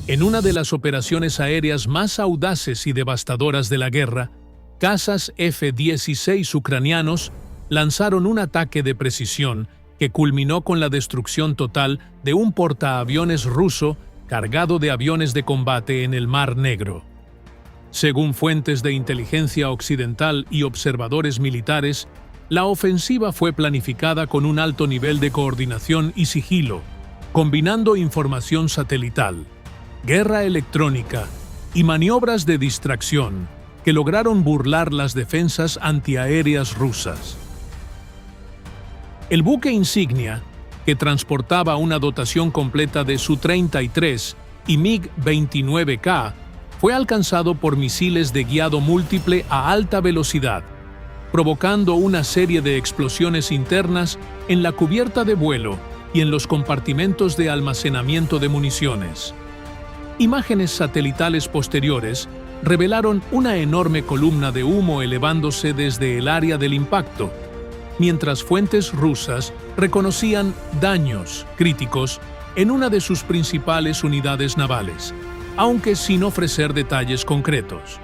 En una de las operaciones aéreas más audaces y devastadoras de la guerra, cazas F-16 ucranianos lanzaron un ataque de precisión que culminó con la destrucción total de un portaaviones ruso cargado de aviones de combate en el Mar Negro. Según fuentes de inteligencia occidental y observadores militares, la ofensiva fue planificada con un alto nivel de coordinación y sigilo, combinando información satelital, guerra electrónica y maniobras de distracción que lograron burlar las defensas antiaéreas rusas. El buque insignia, que transportaba una dotación completa de Su-33 y MiG-29K, fue alcanzado por misiles de guiado múltiple a alta velocidad, provocando una serie de explosiones internas en la cubierta de vuelo y en los compartimentos de almacenamiento de municiones. Imágenes satelitales posteriores revelaron una enorme columna de humo elevándose desde el área del impacto, mientras fuentes rusas reconocían daños críticos en una de sus principales unidades navales, aunque sin ofrecer detalles concretos.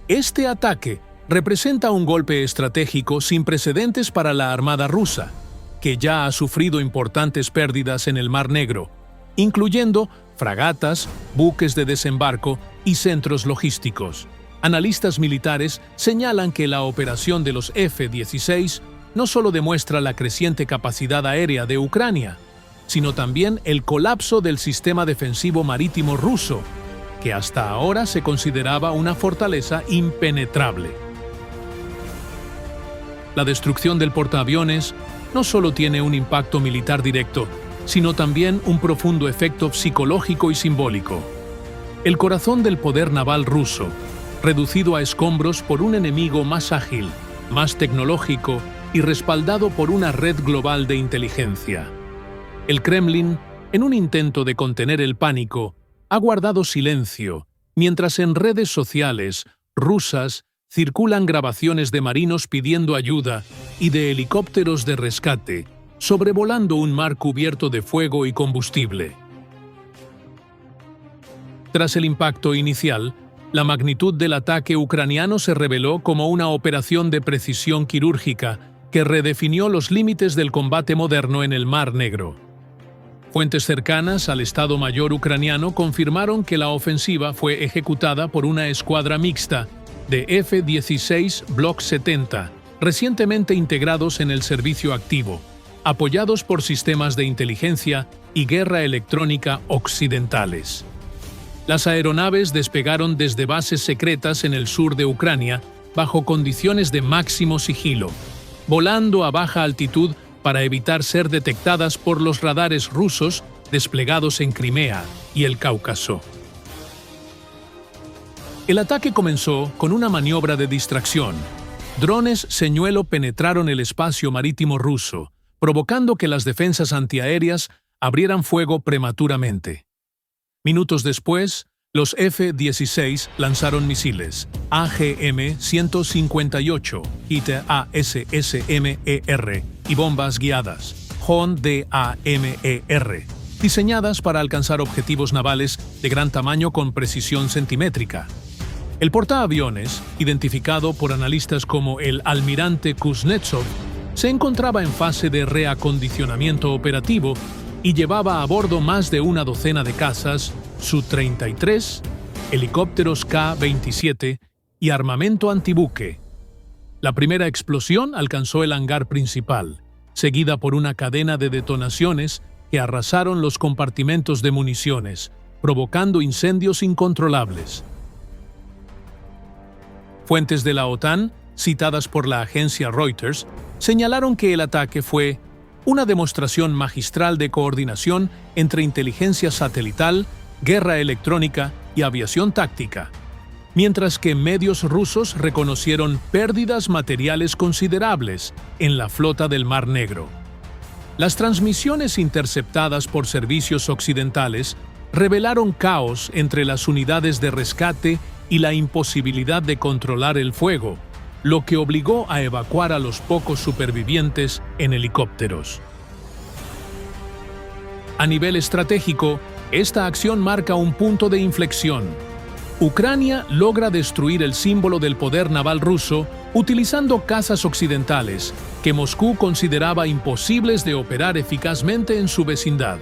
Este ataque representa un golpe estratégico sin precedentes para la Armada rusa, que ya ha sufrido importantes pérdidas en el Mar Negro, incluyendo fragatas, buques de desembarco y centros logísticos. Analistas militares señalan que la operación de los F-16 no solo demuestra la creciente capacidad aérea de Ucrania, sino también el colapso del sistema defensivo marítimo ruso, que hasta ahora se consideraba una fortaleza impenetrable. La destrucción del portaaviones no solo tiene un impacto militar directo, sino también un profundo efecto psicológico y simbólico. El corazón del poder naval ruso, reducido a escombros por un enemigo más ágil, más tecnológico y respaldado por una red global de inteligencia. El Kremlin, en un intento de contener el pánico, ha guardado silencio, mientras en redes sociales rusas circulan grabaciones de marinos pidiendo ayuda y de helicópteros de rescate, sobrevolando un mar cubierto de fuego y combustible. Tras el impacto inicial, la magnitud del ataque ucraniano se reveló como una operación de precisión quirúrgica que redefinió los límites del combate moderno en el Mar Negro. Fuentes cercanas al Estado Mayor ucraniano confirmaron que la ofensiva fue ejecutada por una escuadra mixta de F-16 Block 70, recientemente integrados en el servicio activo, apoyados por sistemas de inteligencia y guerra electrónica occidentales. Las aeronaves despegaron desde bases secretas en el sur de Ucrania bajo condiciones de máximo sigilo, volando a baja altitud para evitar ser detectadas por los radares rusos desplegados en Crimea y el Cáucaso. El ataque comenzó con una maniobra de distracción. Drones señuelo penetraron el espacio marítimo ruso, provocando que las defensas antiaéreas abrieran fuego prematuramente. Minutos después, los F-16 lanzaron misiles AGM-158, HIT-ASSMER y bombas guiadas JON-DAMER, diseñadas para alcanzar objetivos navales de gran tamaño con precisión centimétrica. El portaaviones, identificado por analistas como el Almirante Kuznetsov, se encontraba en fase de reacondicionamiento operativo y llevaba a bordo más de una docena de cazas Su-33, helicópteros K-27 y armamento antibuque. La primera explosión alcanzó el hangar principal, seguida por una cadena de detonaciones que arrasaron los compartimentos de municiones, provocando incendios incontrolables. Fuentes de la OTAN, citadas por la agencia Reuters, señalaron que el ataque fue una demostración magistral de coordinación entre inteligencia satelital, guerra electrónica y aviación táctica, mientras que medios rusos reconocieron pérdidas materiales considerables en la flota del Mar Negro. Las transmisiones interceptadas por servicios occidentales revelaron caos entre las unidades de rescate y la imposibilidad de controlar el fuego, lo que obligó a evacuar a los pocos supervivientes en helicópteros. A nivel estratégico, Esta acción marca un punto de inflexión. Ucrania logra destruir el símbolo del poder naval ruso utilizando cazas occidentales que Moscú consideraba imposibles de operar eficazmente en su vecindad.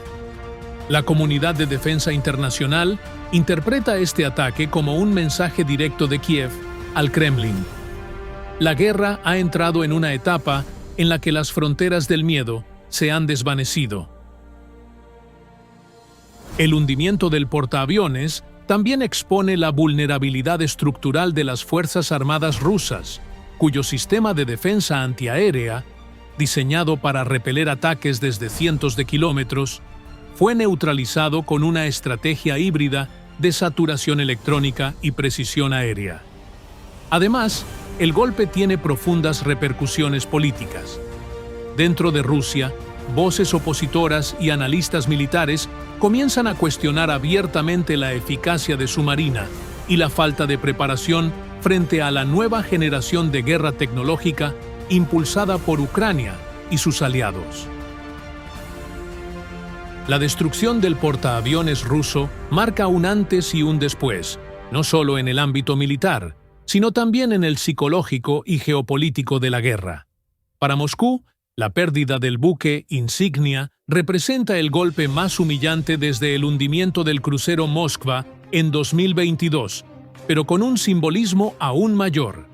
La comunidad de defensa internacional interpreta este ataque como un mensaje directo de Kiev al Kremlin. La guerra ha entrado en una etapa en la que las fronteras del miedo se han desvanecido. El hundimiento del portaaviones también expone la vulnerabilidad estructural de las Fuerzas Armadas rusas, cuyo sistema de defensa antiaérea, diseñado para repeler ataques desde cientos de kilómetros, fue neutralizado con una estrategia híbrida de saturación electrónica y precisión aérea. Además, el golpe tiene profundas repercusiones políticas. Dentro de Rusia, voces opositoras y analistas militares comienzan a cuestionar abiertamente la eficacia de su marina y la falta de preparación frente a la nueva generación de guerra tecnológica impulsada por Ucrania y sus aliados. La destrucción del portaaviones ruso marca un antes y un después, no solo en el ámbito militar, sino también en el psicológico y geopolítico de la guerra. Para Moscú, la pérdida del buque insignia representa el golpe más humillante desde el hundimiento del crucero Moskva en 2022, pero con un simbolismo aún mayor.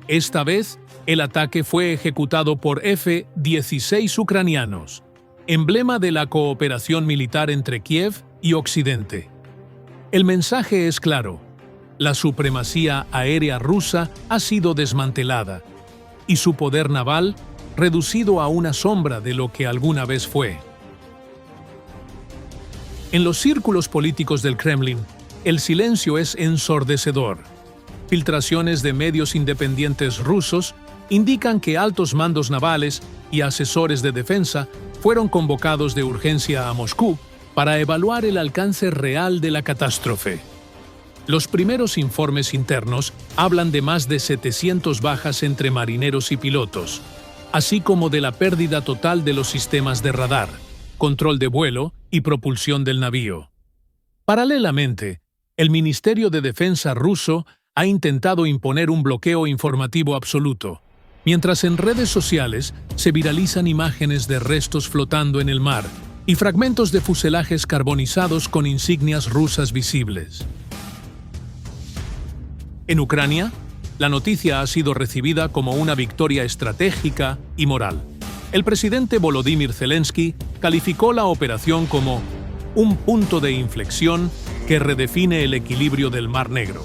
Esta vez, el ataque fue ejecutado por F-16 ucranianos, emblema de la cooperación militar entre Kiev y Occidente. El mensaje es claro: la supremacía aérea rusa ha sido desmantelada y su poder naval reducido a una sombra de lo que alguna vez fue. En los círculos políticos del Kremlin, el silencio es ensordecedor. Filtraciones de medios independientes rusos indican que altos mandos navales y asesores de defensa fueron convocados de urgencia a Moscú para evaluar el alcance real de la catástrofe. Los primeros informes internos hablan de más de 700 bajas entre marineros y pilotos, así como de la pérdida total de los sistemas de radar, control de vuelo y propulsión del navío. Paralelamente, el Ministerio de Defensa ruso ha intentado imponer un bloqueo informativo absoluto, mientras en redes sociales se viralizan imágenes de restos flotando en el mar y fragmentos de fuselajes carbonizados con insignias rusas visibles. En Ucrania, la noticia ha sido recibida como una victoria estratégica y moral. El presidente Volodymyr Zelensky calificó la operación como un punto de inflexión que redefine el equilibrio del Mar Negro,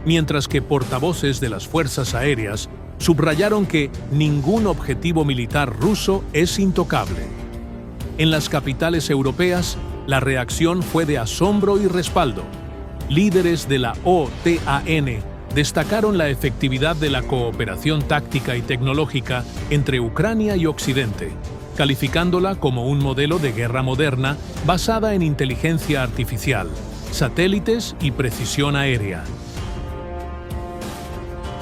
mientras que portavoces de las fuerzas aéreas subrayaron que ningún objetivo militar ruso es intocable. En las capitales europeas, la reacción fue de asombro y respaldo. Líderes de la OTAN destacaron la efectividad de la cooperación táctica y tecnológica entre Ucrania y Occidente, calificándola como un modelo de guerra moderna basada en inteligencia artificial, satélites y precisión aérea.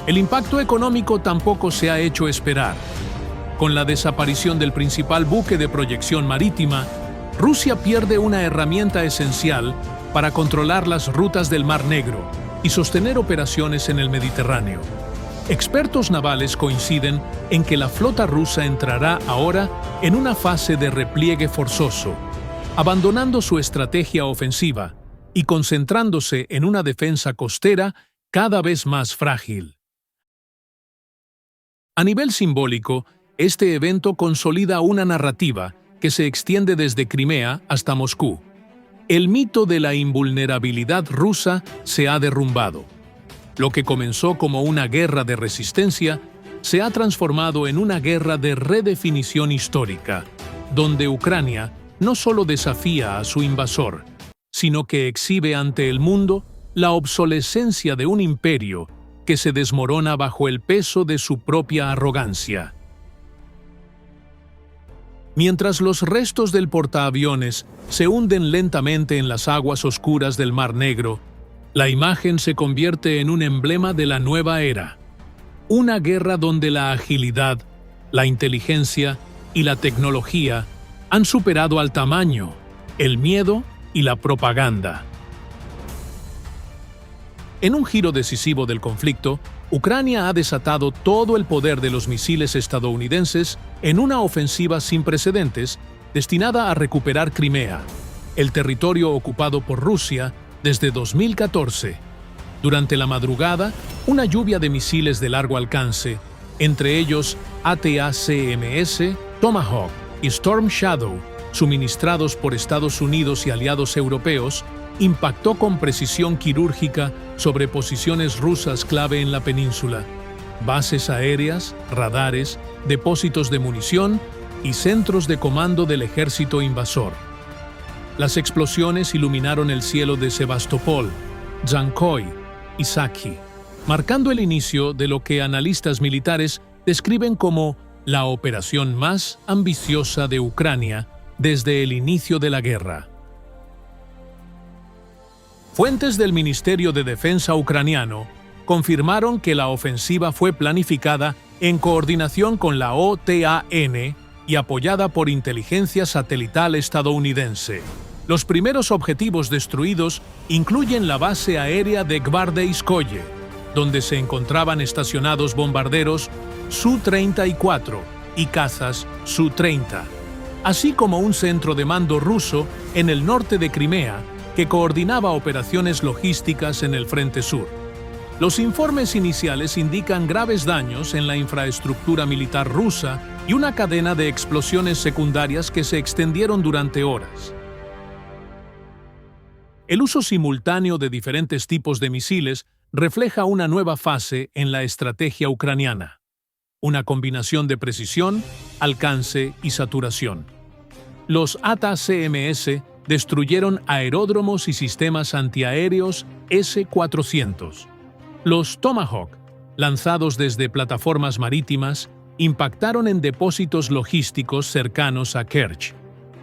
El impacto económico tampoco se ha hecho esperar. Con la desaparición del principal buque de proyección marítima, Rusia pierde una herramienta esencial para controlar las rutas del Mar Negro y sostener operaciones en el Mediterráneo. Expertos navales coinciden en que la flota rusa entrará ahora en una fase de repliegue forzoso, abandonando su estrategia ofensiva y concentrándose en una defensa costera cada vez más frágil. A nivel simbólico, este evento consolida una narrativa que se extiende desde Crimea hasta Moscú. El mito de la invulnerabilidad rusa se ha derrumbado. Lo que comenzó como una guerra de resistencia se ha transformado en una guerra de redefinición histórica, donde Ucrania no solo desafía a su invasor, sino que exhibe ante el mundo la obsolescencia de un imperio que se desmorona bajo el peso de su propia arrogancia. Mientras los restos del portaaviones se hunden lentamente en las aguas oscuras del Mar Negro, la imagen se convierte en un emblema de la nueva era. Una guerra donde la agilidad, la inteligencia y la tecnología han superado al tamaño, el miedo y la propaganda. En un giro decisivo del conflicto, Ucrania ha desatado todo el poder de los misiles estadounidenses en una ofensiva sin precedentes destinada a recuperar Crimea, el territorio ocupado por Rusia desde 2014. Durante la madrugada, una lluvia de misiles de largo alcance, entre ellos ATACMS, Tomahawk y Storm Shadow, suministrados por Estados Unidos y aliados europeos, impactó con precisión quirúrgica sobre posiciones rusas clave en la península, bases aéreas, radares, depósitos de munición y centros de comando del ejército invasor. Las explosiones iluminaron el cielo de Sebastopol, Dzhankoy y Saki, marcando el inicio de lo que analistas militares describen como la operación más ambiciosa de Ucrania desde el inicio de la guerra. Fuentes del Ministerio de Defensa ucraniano confirmaron que la ofensiva fue planificada en coordinación con la OTAN y apoyada por inteligencia satelital estadounidense. Los primeros objetivos destruidos incluyen la base aérea de Gvardeyskoye, donde se encontraban estacionados bombarderos Su-34 y cazas Su-30, así como un centro de mando ruso en el norte de Crimea que coordinaba operaciones logísticas en el frente sur. Los informes iniciales indican graves daños en la infraestructura militar rusa y una cadena de explosiones secundarias que se extendieron durante horas. El uso simultáneo de diferentes tipos de misiles refleja una nueva fase en la estrategia ucraniana, una combinación de precisión, alcance y saturación. Los ATACMS destruyeron aeródromos y sistemas antiaéreos S-400. Los Tomahawk, lanzados desde plataformas marítimas, impactaron en depósitos logísticos cercanos a Kerch,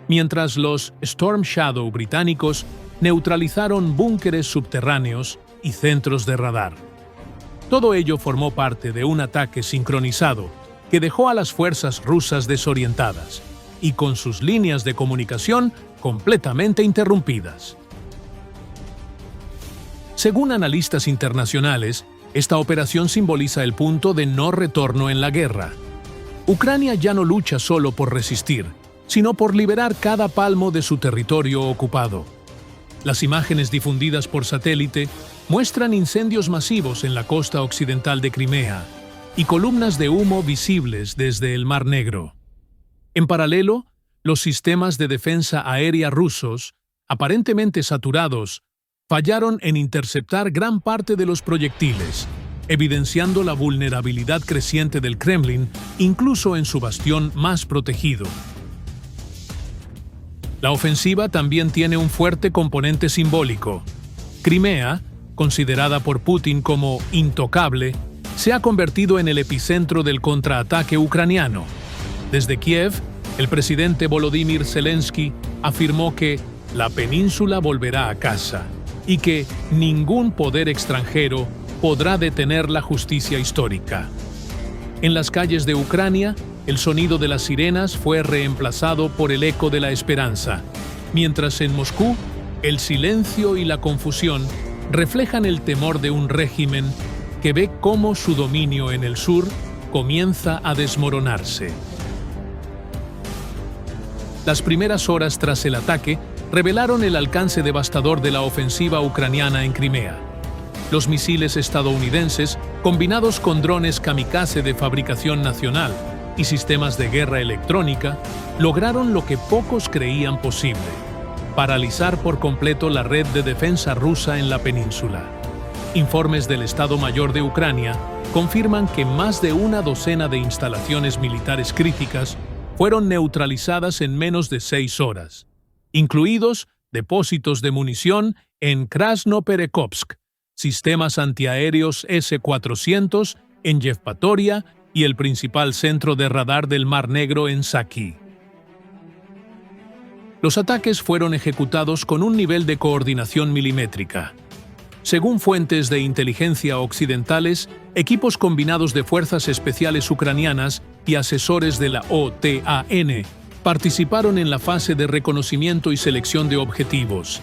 mientras los Storm Shadow británicos neutralizaron búnkeres subterráneos y centros de radar. Todo ello formó parte de un ataque sincronizado que dejó a las fuerzas rusas desorientadas y con sus líneas de comunicación completamente interrumpidas. Según analistas internacionales, esta operación simboliza el punto de no retorno en la guerra. Ucrania ya no lucha solo por resistir, sino por liberar cada palmo de su territorio ocupado. Las imágenes difundidas por satélite muestran incendios masivos en la costa occidental de Crimea y columnas de humo visibles desde el Mar Negro. En paralelo, los sistemas de defensa aérea rusos, aparentemente saturados, fallaron en interceptar gran parte de los proyectiles, evidenciando la vulnerabilidad creciente del Kremlin, incluso en su bastión más protegido. La ofensiva también tiene un fuerte componente simbólico. Crimea, considerada por Putin como intocable, se ha convertido en el epicentro del contraataque ucraniano. Desde Kiev, el presidente Volodymyr Zelensky afirmó que la península volverá a casa y que ningún poder extranjero podrá detener la justicia histórica. En las calles de Ucrania, el sonido de las sirenas fue reemplazado por el eco de la esperanza, mientras en Moscú, el silencio y la confusión reflejan el temor de un régimen que ve cómo su dominio en el sur comienza a desmoronarse. Las primeras horas tras el ataque revelaron el alcance devastador de la ofensiva ucraniana en Crimea. Los misiles estadounidenses, combinados con drones kamikaze de fabricación nacional y sistemas de guerra electrónica, lograron lo que pocos creían posible: paralizar por completo la red de defensa rusa en la península. Informes del Estado Mayor de Ucrania confirman que más de una docena de instalaciones militares críticas fueron neutralizadas en menos de 6 horas, incluidos depósitos de munición en Krasnoperekovsk, sistemas antiaéreos S-400 en Yevpatoria y el principal centro de radar del Mar Negro en Saki. Los ataques fueron ejecutados con un nivel de coordinación milimétrica. Según fuentes de inteligencia occidentales, equipos combinados de fuerzas especiales ucranianas y asesores de la OTAN participaron en la fase de reconocimiento y selección de objetivos.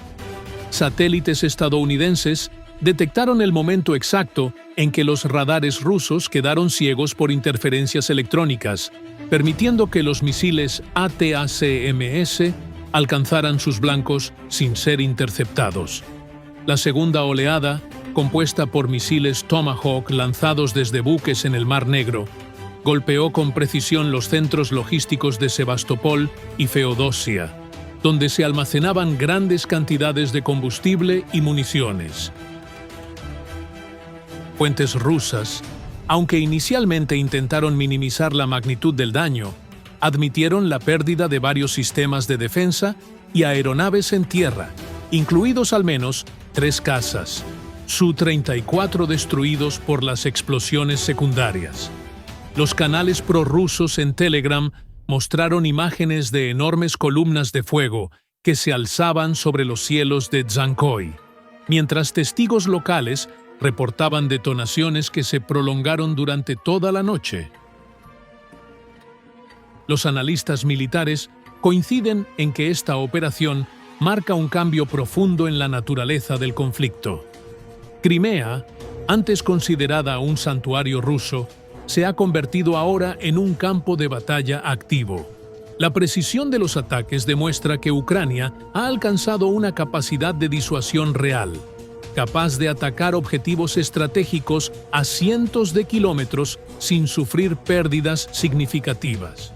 Satélites estadounidenses detectaron el momento exacto en que los radares rusos quedaron ciegos por interferencias electrónicas, permitiendo que los misiles ATACMS alcanzaran sus blancos sin ser interceptados. La segunda oleada, compuesta por misiles Tomahawk lanzados desde buques en el Mar Negro, golpeó con precisión los centros logísticos de Sebastopol y Feodosia, donde se almacenaban grandes cantidades de combustible y municiones. Fuentes rusas, aunque inicialmente intentaron minimizar la magnitud del daño, admitieron la pérdida de varios sistemas de defensa y aeronaves en tierra, incluidos al menos 3 cazas, Su-34 destruidos por las explosiones secundarias. Los canales prorrusos en Telegram mostraron imágenes de enormes columnas de fuego que se alzaban sobre los cielos de Dzhankoy, mientras testigos locales reportaban detonaciones que se prolongaron durante toda la noche. Los analistas militares coinciden en que esta operación marca un cambio profundo en la naturaleza del conflicto. Crimea, antes considerada un santuario ruso, se ha convertido ahora en un campo de batalla activo. La precisión de los ataques demuestra que Ucrania ha alcanzado una capacidad de disuasión real, capaz de atacar objetivos estratégicos a cientos de kilómetros sin sufrir pérdidas significativas.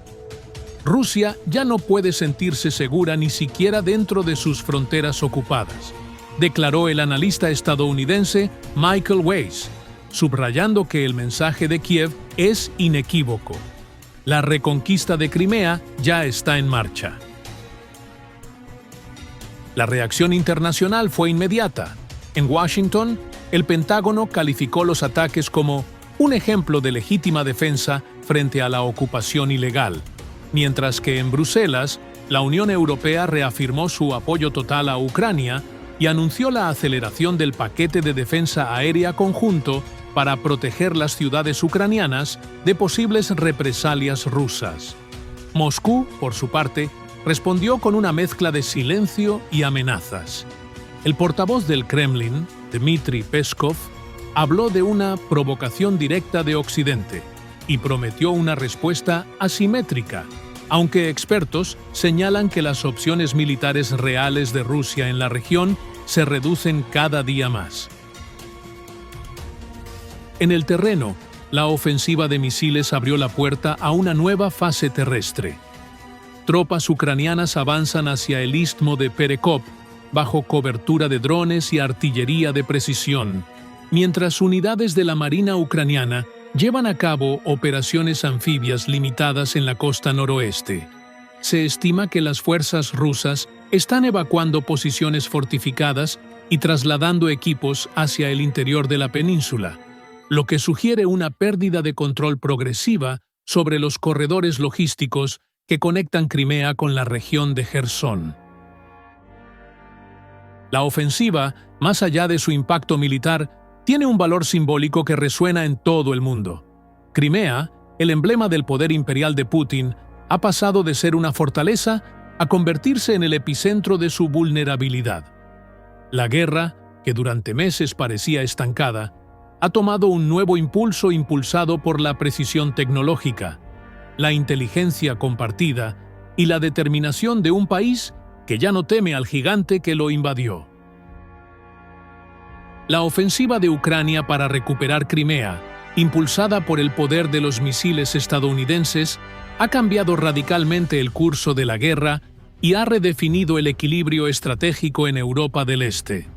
Rusia ya no puede sentirse segura ni siquiera dentro de sus fronteras ocupadas, declaró el analista estadounidense Michael Weiss, subrayando que el mensaje de Kiev es inequívoco. La reconquista de Crimea ya está en marcha. La reacción internacional fue inmediata. En Washington, el Pentágono calificó los ataques como un ejemplo de legítima defensa frente a la ocupación ilegal, mientras que en Bruselas, la Unión Europea reafirmó su apoyo total a Ucrania y anunció la aceleración del paquete de defensa aérea conjunto para proteger las ciudades ucranianas de posibles represalias rusas. Moscú, por su parte, respondió con una mezcla de silencio y amenazas. El portavoz del Kremlin, Dmitry Peskov, habló de una provocación directa de Occidente y prometió una respuesta asimétrica, aunque expertos señalan que las opciones militares reales de Rusia en la región se reducen cada día más. En el terreno, la ofensiva de misiles abrió la puerta a una nueva fase terrestre. Tropas ucranianas avanzan hacia el istmo de Perekop, bajo cobertura de drones y artillería de precisión, mientras unidades de la Marina ucraniana llevan a cabo operaciones anfibias limitadas en la costa noroeste. Se estima que las fuerzas rusas están evacuando posiciones fortificadas y trasladando equipos hacia el interior de la península, lo que sugiere una pérdida de control progresiva sobre los corredores logísticos que conectan Crimea con la región de Jersón. La ofensiva, más allá de su impacto militar, tiene un valor simbólico que resuena en todo el mundo. Crimea, el emblema del poder imperial de Putin, ha pasado de ser una fortaleza a convertirse en el epicentro de su vulnerabilidad. La guerra, que durante meses parecía estancada, ha tomado un nuevo impulso impulsado por la precisión tecnológica, la inteligencia compartida y la determinación de un país que ya no teme al gigante que lo invadió. La ofensiva de Ucrania para recuperar Crimea, impulsada por el poder de los misiles estadounidenses, ha cambiado radicalmente el curso de la guerra y ha redefinido el equilibrio estratégico en Europa del Este.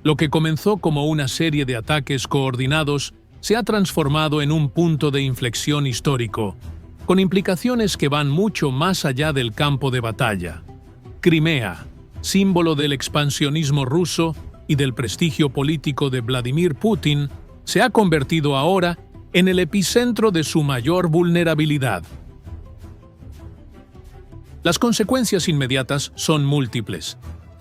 Lo que comenzó como una serie de ataques coordinados se ha transformado en un punto de inflexión histórico, con implicaciones que van mucho más allá del campo de batalla. Crimea, símbolo del expansionismo ruso y del prestigio político de Vladimir Putin, se ha convertido ahora en el epicentro de su mayor vulnerabilidad. Las consecuencias inmediatas son múltiples.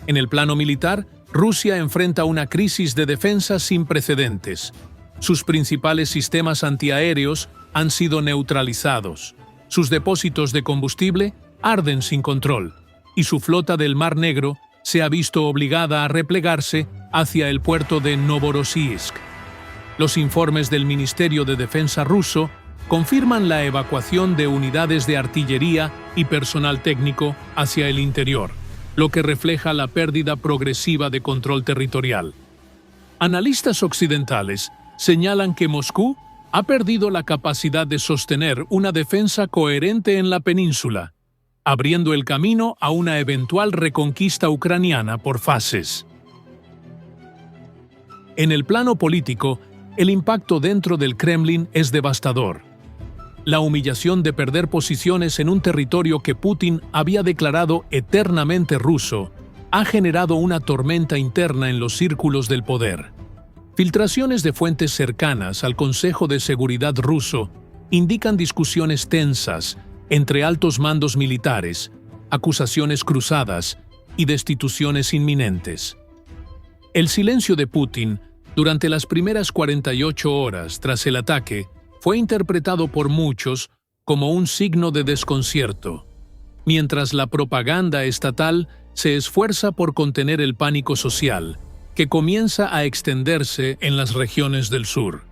En el plano militar, Rusia enfrenta una crisis de defensa sin precedentes. Sus principales sistemas antiaéreos han sido neutralizados. Sus depósitos de combustible arden sin control, y su flota del Mar Negro se ha visto obligada a replegarse hacia el puerto de Novorossiysk. Los informes del Ministerio de Defensa ruso confirman la evacuación de unidades de artillería y personal técnico hacia el interior, lo que refleja la pérdida progresiva de control territorial. Analistas occidentales señalan que Moscú ha perdido la capacidad de sostener una defensa coherente en la península, abriendo el camino a una eventual reconquista ucraniana por fases. En el plano político, el impacto dentro del Kremlin es devastador. La humillación de perder posiciones en un territorio que Putin había declarado eternamente ruso ha generado una tormenta interna en los círculos del poder. Filtraciones de fuentes cercanas al Consejo de Seguridad ruso indican discusiones tensas entre altos mandos militares, acusaciones cruzadas y destituciones inminentes. El silencio de Putin durante las primeras 48 horas tras el ataque fue interpretado por muchos como un signo de desconcierto, mientras la propaganda estatal se esfuerza por contener el pánico social, que comienza a extenderse en las regiones del sur.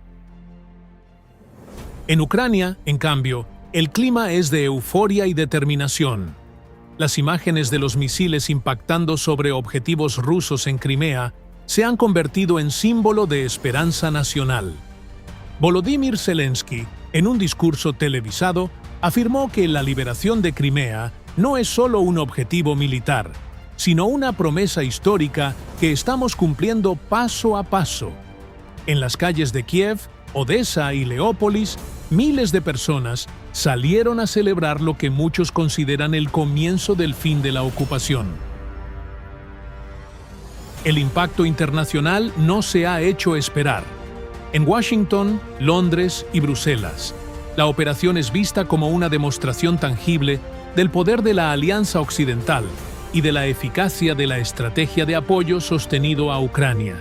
En Ucrania, en cambio, el clima es de euforia y determinación. Las imágenes de los misiles impactando sobre objetivos rusos en Crimea se han convertido en símbolo de esperanza nacional. Volodymyr Zelensky, en un discurso televisado, afirmó que la liberación de Crimea no es solo un objetivo militar, sino una promesa histórica que estamos cumpliendo paso a paso. En las calles de Kiev, Odessa y Leópolis, miles de personas salieron a celebrar lo que muchos consideran el comienzo del fin de la ocupación. El impacto internacional no se ha hecho esperar. En Washington, Londres y Bruselas, la operación es vista como una demostración tangible del poder de la Alianza Occidental y de la eficacia de la estrategia de apoyo sostenido a Ucrania.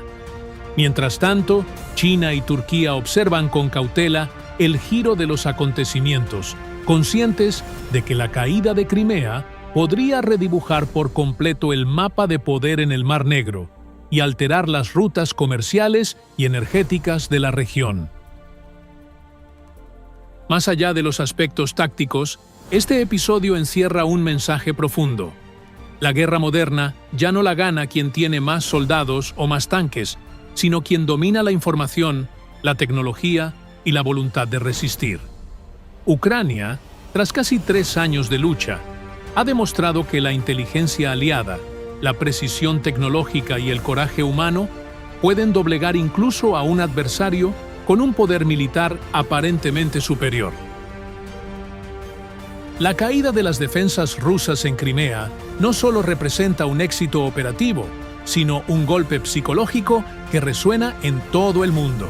Mientras tanto, China y Turquía observan con cautela el giro de los acontecimientos, conscientes de que la caída de Crimea podría redibujar por completo el mapa de poder en el Mar Negro y alterar las rutas comerciales y energéticas de la región. Más allá de los aspectos tácticos, este episodio encierra un mensaje profundo. La guerra moderna ya no la gana quien tiene más soldados o más tanques, sino quien domina la información, la tecnología y la voluntad de resistir. Ucrania, tras casi 3 años de lucha, ha demostrado que la inteligencia aliada, la precisión tecnológica y el coraje humano pueden doblegar incluso a un adversario con un poder militar aparentemente superior. La caída de las defensas rusas en Crimea no solo representa un éxito operativo, sino un golpe psicológico que resuena en todo el mundo.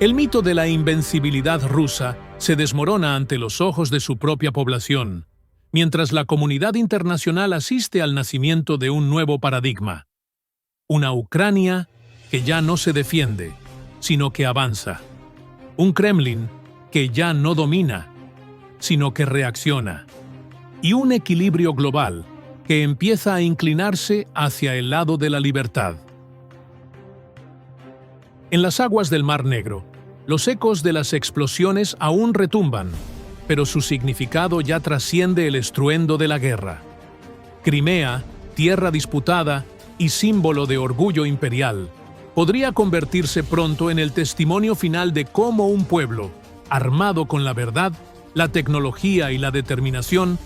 El mito de la invencibilidad rusa se desmorona ante los ojos de su propia población, mientras la comunidad internacional asiste al nacimiento de un nuevo paradigma. Una Ucrania que ya no se defiende, sino que avanza. Un Kremlin que ya no domina, sino que reacciona. Y un equilibrio global que empieza a inclinarse hacia el lado de la libertad. En las aguas del Mar Negro, los ecos de las explosiones aún retumban, pero su significado ya trasciende el estruendo de la guerra. Crimea, tierra disputada y símbolo de orgullo imperial, podría convertirse pronto en el testimonio final de cómo un pueblo, armado con la verdad, la tecnología y la determinación,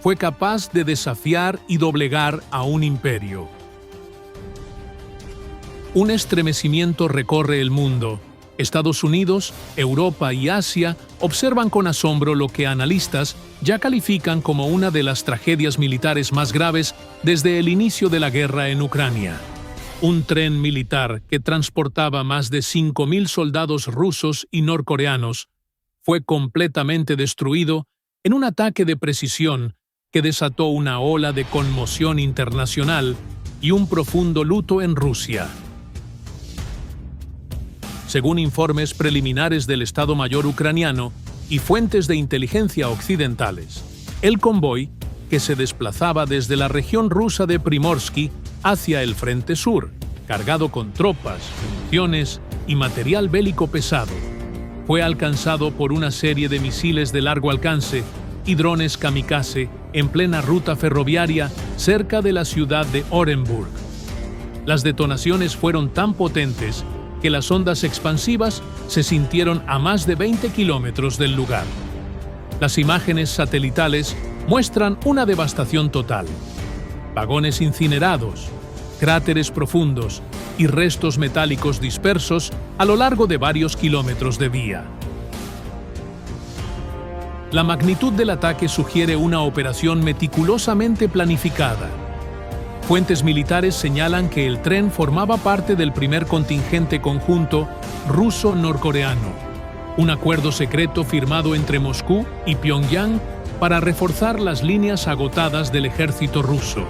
fue capaz de desafiar y doblegar a un imperio. Un estremecimiento recorre el mundo. Estados Unidos, Europa y Asia observan con asombro lo que analistas ya califican como una de las tragedias militares más graves desde el inicio de la guerra en Ucrania. Un tren militar que transportaba más de 5.000 soldados rusos y norcoreanos fue completamente destruido en un ataque de precisión que desató una ola de conmoción internacional y un profundo luto en Rusia. Según informes preliminares del Estado Mayor ucraniano y fuentes de inteligencia occidentales, el convoy, que se desplazaba desde la región rusa de Primorsky hacia el frente sur, cargado con tropas, municiones y material bélico pesado. Fue alcanzado por una serie de misiles de largo alcance y drones kamikaze en plena ruta ferroviaria cerca de la ciudad de Orenburg. Las detonaciones fueron tan potentes que las ondas expansivas se sintieron a más de 20 kilómetros del lugar. Las imágenes satelitales muestran una devastación total. Vagones incinerados, cráteres profundos y restos metálicos dispersos a lo largo de varios kilómetros de vía. La magnitud del ataque sugiere una operación meticulosamente planificada. Fuentes militares señalan que el tren formaba parte del primer contingente conjunto ruso-norcoreano, un acuerdo secreto firmado entre Moscú y Pyongyang para reforzar las líneas agotadas del ejército ruso.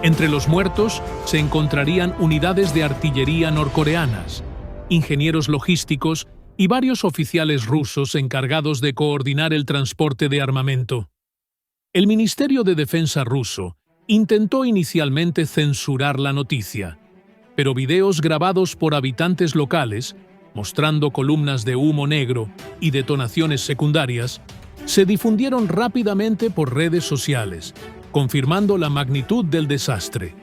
Entre los muertos se encontrarían unidades de artillería norcoreanas, ingenieros logísticos y varios oficiales rusos encargados de coordinar el transporte de armamento. El Ministerio de Defensa ruso intentó inicialmente censurar la noticia, pero videos grabados por habitantes locales, mostrando columnas de humo negro y detonaciones secundarias, se difundieron rápidamente por redes sociales, confirmando la magnitud del desastre.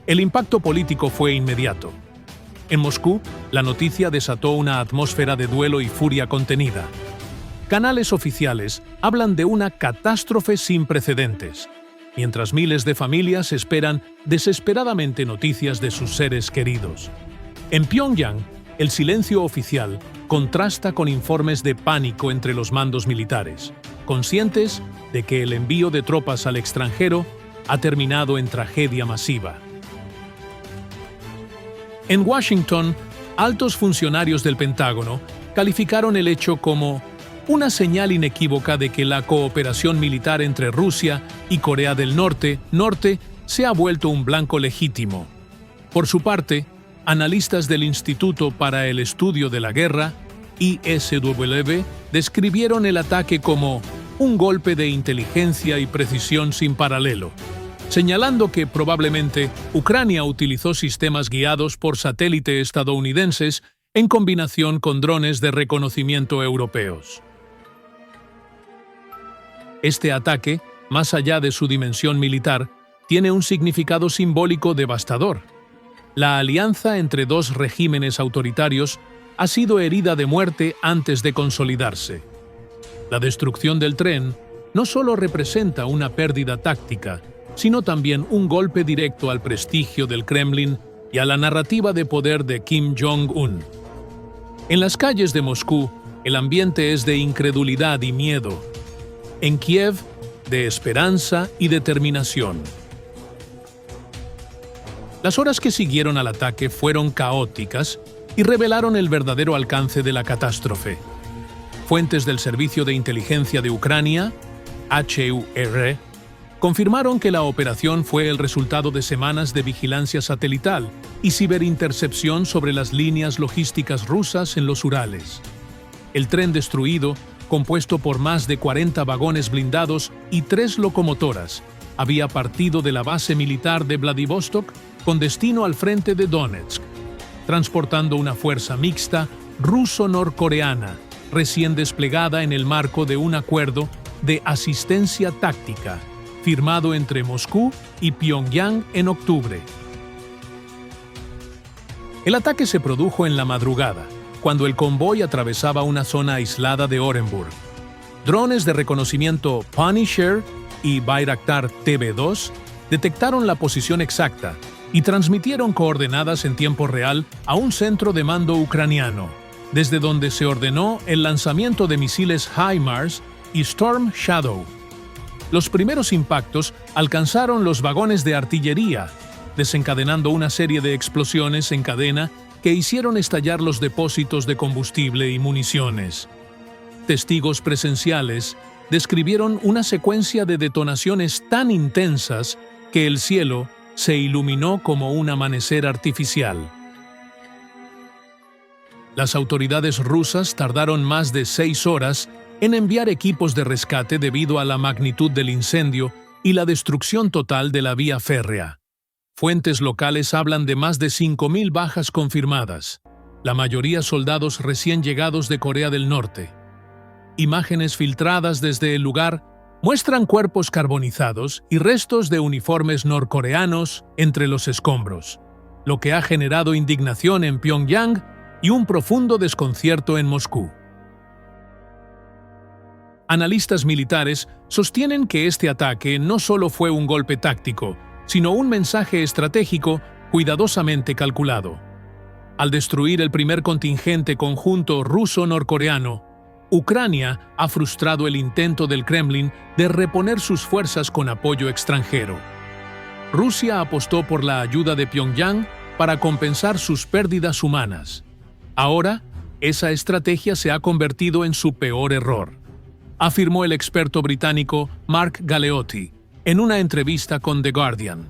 El impacto político fue inmediato. En Moscú, la noticia desató una atmósfera de duelo y furia contenida. Canales oficiales hablan de una catástrofe sin precedentes, mientras miles de familias esperan desesperadamente noticias de sus seres queridos. En Pyongyang, el silencio oficial contrasta con informes de pánico entre los mandos militares, conscientes de que el envío de tropas al extranjero ha terminado en tragedia masiva. En Washington, altos funcionarios del Pentágono calificaron el hecho como una señal inequívoca de que la cooperación militar entre Rusia y Corea del Norte se ha vuelto un blanco legítimo. Por su parte, analistas del Instituto para el Estudio de la Guerra, ISW, describieron el ataque como un golpe de inteligencia y precisión sin paralelo, señalando que probablemente Ucrania utilizó sistemas guiados por satélite estadounidenses en combinación con drones de reconocimiento europeos. Este ataque, más allá de su dimensión militar, tiene un significado simbólico devastador. La alianza entre dos regímenes autoritarios ha sido herida de muerte antes de consolidarse. La destrucción del tren no solo representa una pérdida táctica, sino también un golpe directo al prestigio del Kremlin y a la narrativa de poder de Kim Jong-un. En las calles de Moscú, el ambiente es de incredulidad y miedo. En Kiev, de esperanza y determinación. Las horas que siguieron al ataque fueron caóticas y revelaron el verdadero alcance de la catástrofe. Fuentes del Servicio de Inteligencia de Ucrania, HUR, confirmaron que la operación fue el resultado de semanas de vigilancia satelital y ciberintercepción sobre las líneas logísticas rusas en los Urales. El tren destruido, compuesto por más de 40 vagones blindados y 3 locomotoras, había partido de la base militar de Vladivostok con destino al frente de Donetsk, transportando una fuerza mixta ruso-norcoreana, recién desplegada en el marco de un acuerdo de asistencia táctica, firmado entre Moscú y Pyongyang en octubre. El ataque se produjo en la madrugada, cuando el convoy atravesaba una zona aislada de Orenburg. Drones de reconocimiento Punisher y Bayraktar TB2 detectaron la posición exacta y transmitieron coordenadas en tiempo real a un centro de mando ucraniano, desde donde se ordenó el lanzamiento de misiles HIMARS y Storm Shadow. Los primeros impactos alcanzaron los vagones de artillería, desencadenando una serie de explosiones en cadena que hicieron estallar los depósitos de combustible y municiones. Testigos presenciales describieron una secuencia de detonaciones tan intensas que el cielo se iluminó como un amanecer artificial. Las autoridades rusas tardaron más de 6 horas en enviar equipos de rescate debido a la magnitud del incendio y la destrucción total de la vía férrea. Fuentes locales hablan de más de 5.000 bajas confirmadas, la mayoría soldados recién llegados de Corea del Norte. Imágenes filtradas desde el lugar muestran cuerpos carbonizados y restos de uniformes norcoreanos entre los escombros, lo que ha generado indignación en Pyongyang y un profundo desconcierto en Moscú. Analistas militares sostienen que este ataque no solo fue un golpe táctico, sino un mensaje estratégico cuidadosamente calculado. Al destruir el primer contingente conjunto ruso-norcoreano, Ucrania ha frustrado el intento del Kremlin de reponer sus fuerzas con apoyo extranjero. Rusia apostó por la ayuda de Pyongyang para compensar sus pérdidas humanas. Ahora, esa estrategia se ha convertido en su peor error, afirmó el experto británico Mark Galeotti en una entrevista con The Guardian.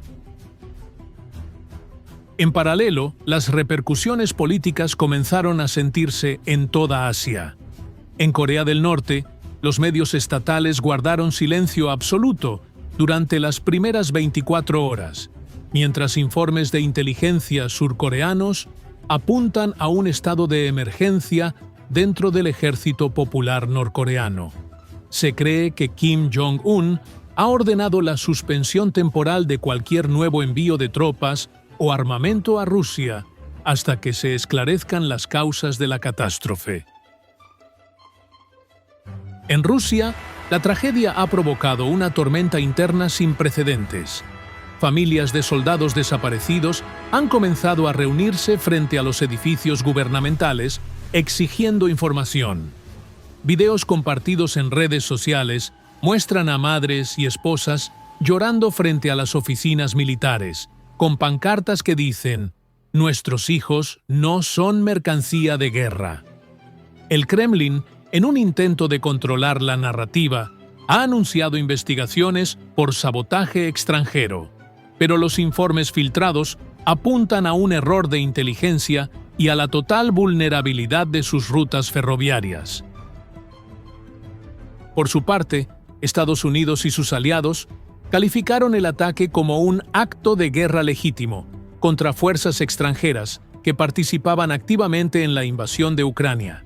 En paralelo, las repercusiones políticas comenzaron a sentirse en toda Asia. En Corea del Norte, los medios estatales guardaron silencio absoluto durante las primeras 24 horas, mientras informes de inteligencia surcoreanos apuntan a un estado de emergencia dentro del Ejército Popular norcoreano. Se cree que Kim Jong-un ha ordenado la suspensión temporal de cualquier nuevo envío de tropas o armamento a Rusia hasta que se esclarezcan las causas de la catástrofe. En Rusia, la tragedia ha provocado una tormenta interna sin precedentes. Familias de soldados desaparecidos han comenzado a reunirse frente a los edificios gubernamentales exigiendo información. Videos compartidos en redes sociales muestran a madres y esposas llorando frente a las oficinas militares, con pancartas que dicen: «Nuestros hijos no son mercancía de guerra». El Kremlin, en un intento de controlar la narrativa, ha anunciado investigaciones por sabotaje extranjero, pero los informes filtrados apuntan a un error de inteligencia y a la total vulnerabilidad de sus rutas ferroviarias. Por su parte, Estados Unidos y sus aliados calificaron el ataque como un acto de guerra legítimo contra fuerzas extranjeras que participaban activamente en la invasión de Ucrania.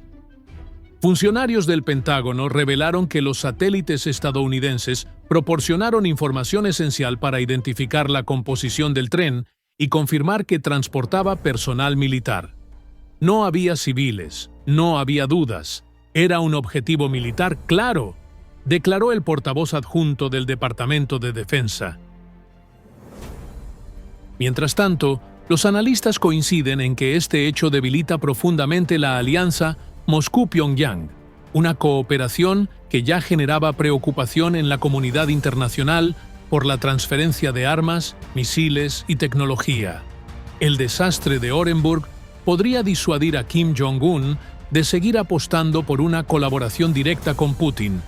Funcionarios del Pentágono revelaron que los satélites estadounidenses proporcionaron información esencial para identificar la composición del tren y confirmar que transportaba personal militar. No había civiles, no había dudas, era un objetivo militar claro, declaró el portavoz adjunto del Departamento de Defensa. Mientras tanto, los analistas coinciden en que este hecho debilita profundamente la alianza Moscú-Pyongyang, una cooperación que ya generaba preocupación en la comunidad internacional por la transferencia de armas, misiles y tecnología. El desastre de Orenburg podría disuadir a Kim Jong-un de seguir apostando por una colaboración directa con Putin,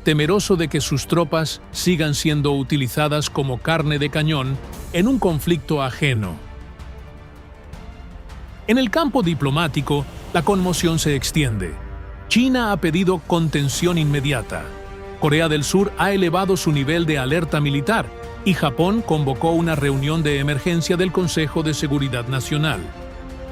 temeroso de que sus tropas sigan siendo utilizadas como carne de cañón en un conflicto ajeno. En el campo diplomático, la conmoción se extiende. China ha pedido contención inmediata. Corea del Sur ha elevado su nivel de alerta militar y Japón convocó una reunión de emergencia del Consejo de Seguridad Nacional.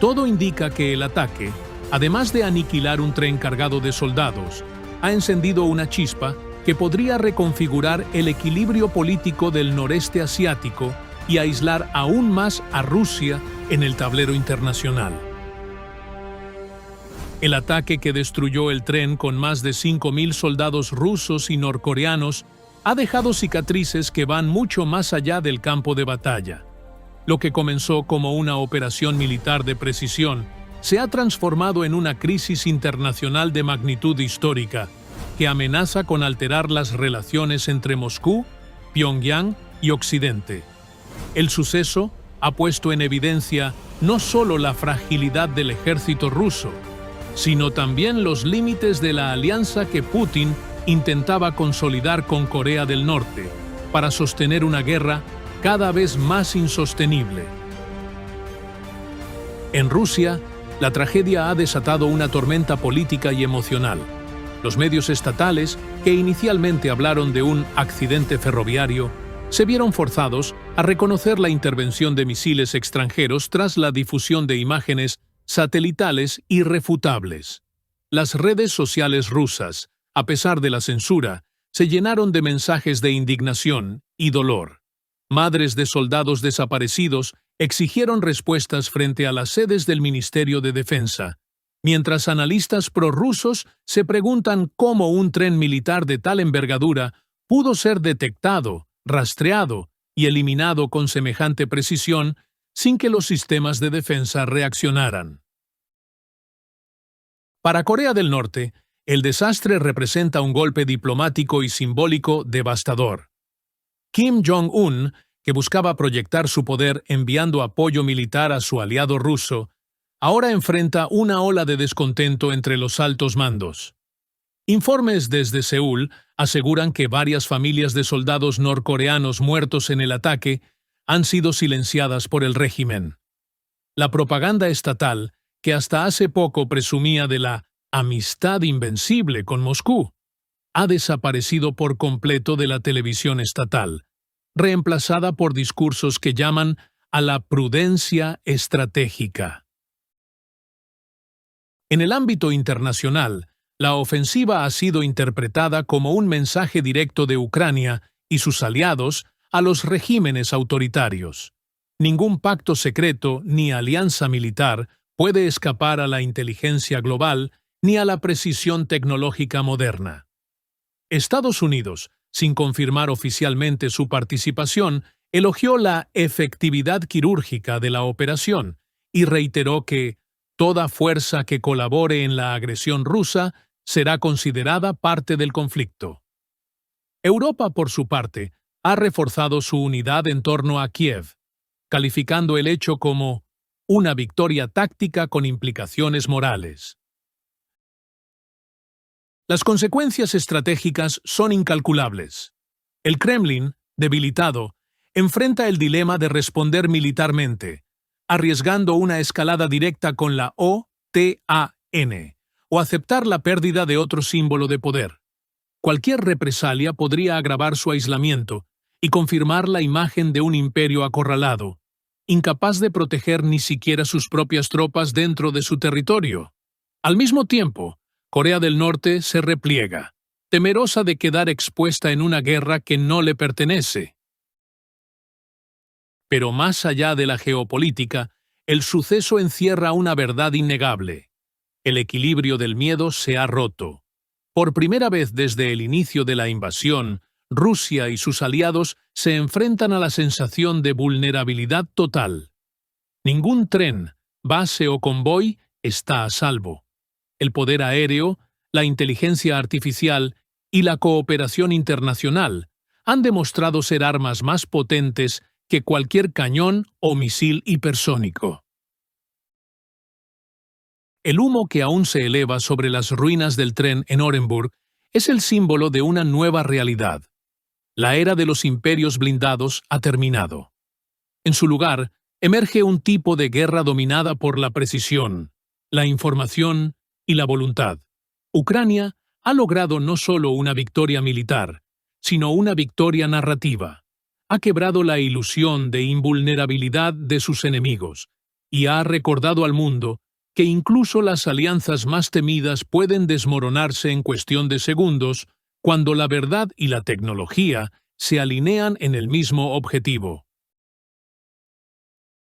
Todo indica que el ataque, además de aniquilar un tren cargado de soldados, ha encendido una chispa que podría reconfigurar el equilibrio político del noreste asiático y aislar aún más a Rusia en el tablero internacional. El ataque que destruyó el tren con más de 5.000 soldados rusos y norcoreanos ha dejado cicatrices que van mucho más allá del campo de batalla. Lo que comenzó como una operación militar de precisión se ha transformado en una crisis internacional de magnitud histórica que amenaza con alterar las relaciones entre Moscú, Pyongyang y Occidente. El suceso ha puesto en evidencia no solo la fragilidad del ejército ruso, sino también los límites de la alianza que Putin intentaba consolidar con Corea del Norte para sostener una guerra cada vez más insostenible. En Rusia, la tragedia ha desatado una tormenta política y emocional. Los medios estatales, que inicialmente hablaron de un accidente ferroviario, se vieron forzados a reconocer la intervención de misiles extranjeros tras la difusión de imágenes satelitales irrefutables. Las redes sociales rusas, a pesar de la censura, se llenaron de mensajes de indignación y dolor. Madres de soldados desaparecidos exigieron respuestas frente a las sedes del Ministerio de Defensa, mientras analistas prorrusos se preguntan cómo un tren militar de tal envergadura pudo ser detectado, rastreado y eliminado con semejante precisión sin que los sistemas de defensa reaccionaran. Para Corea del Norte, el desastre representa un golpe diplomático y simbólico devastador. Kim Jong-un, que buscaba proyectar su poder enviando apoyo militar a su aliado ruso, ahora enfrenta una ola de descontento entre los altos mandos. Informes desde Seúl aseguran que varias familias de soldados norcoreanos muertos en el ataque han sido silenciadas por el régimen. La propaganda estatal, que hasta hace poco presumía de la amistad invencible con Moscú, ha desaparecido por completo de la televisión estatal, reemplazada por discursos que llaman a la prudencia estratégica. En el ámbito internacional, la ofensiva ha sido interpretada como un mensaje directo de Ucrania y sus aliados a los regímenes autoritarios. Ningún pacto secreto ni alianza militar puede escapar a la inteligencia global ni a la precisión tecnológica moderna. Estados Unidos, sin confirmar oficialmente su participación, elogió la efectividad quirúrgica de la operación y reiteró que toda fuerza que colabore en la agresión rusa será considerada parte del conflicto. Europa, por su parte, ha reforzado su unidad en torno a Kiev, calificando el hecho como una victoria táctica con implicaciones morales. Las consecuencias estratégicas son incalculables. El Kremlin, debilitado, enfrenta el dilema de responder militarmente, arriesgando una escalada directa con la OTAN, o aceptar la pérdida de otro símbolo de poder. Cualquier represalia podría agravar su aislamiento y confirmar la imagen de un imperio acorralado, incapaz de proteger ni siquiera sus propias tropas dentro de su territorio. Al mismo tiempo, Corea del Norte se repliega, temerosa de quedar expuesta en una guerra que no le pertenece. Pero más allá de la geopolítica, el suceso encierra una verdad innegable. El equilibrio del miedo se ha roto. Por primera vez desde el inicio de la invasión, Rusia y sus aliados se enfrentan a la sensación de vulnerabilidad total. Ningún tren, base o convoy está a salvo. El poder aéreo, la inteligencia artificial y la cooperación internacional han demostrado ser armas más potentes que cualquier cañón o misil hipersónico. El humo que aún se eleva sobre las ruinas del tren en Orenburg es el símbolo de una nueva realidad. La era de los imperios blindados ha terminado. En su lugar, emerge un tipo de guerra dominada por la precisión, la información y la voluntad. Ucrania ha logrado no solo una victoria militar, sino una victoria narrativa. Ha quebrado la ilusión de invulnerabilidad de sus enemigos y ha recordado al mundo que incluso las alianzas más temidas pueden desmoronarse en cuestión de segundos cuando la verdad y la tecnología se alinean en el mismo objetivo.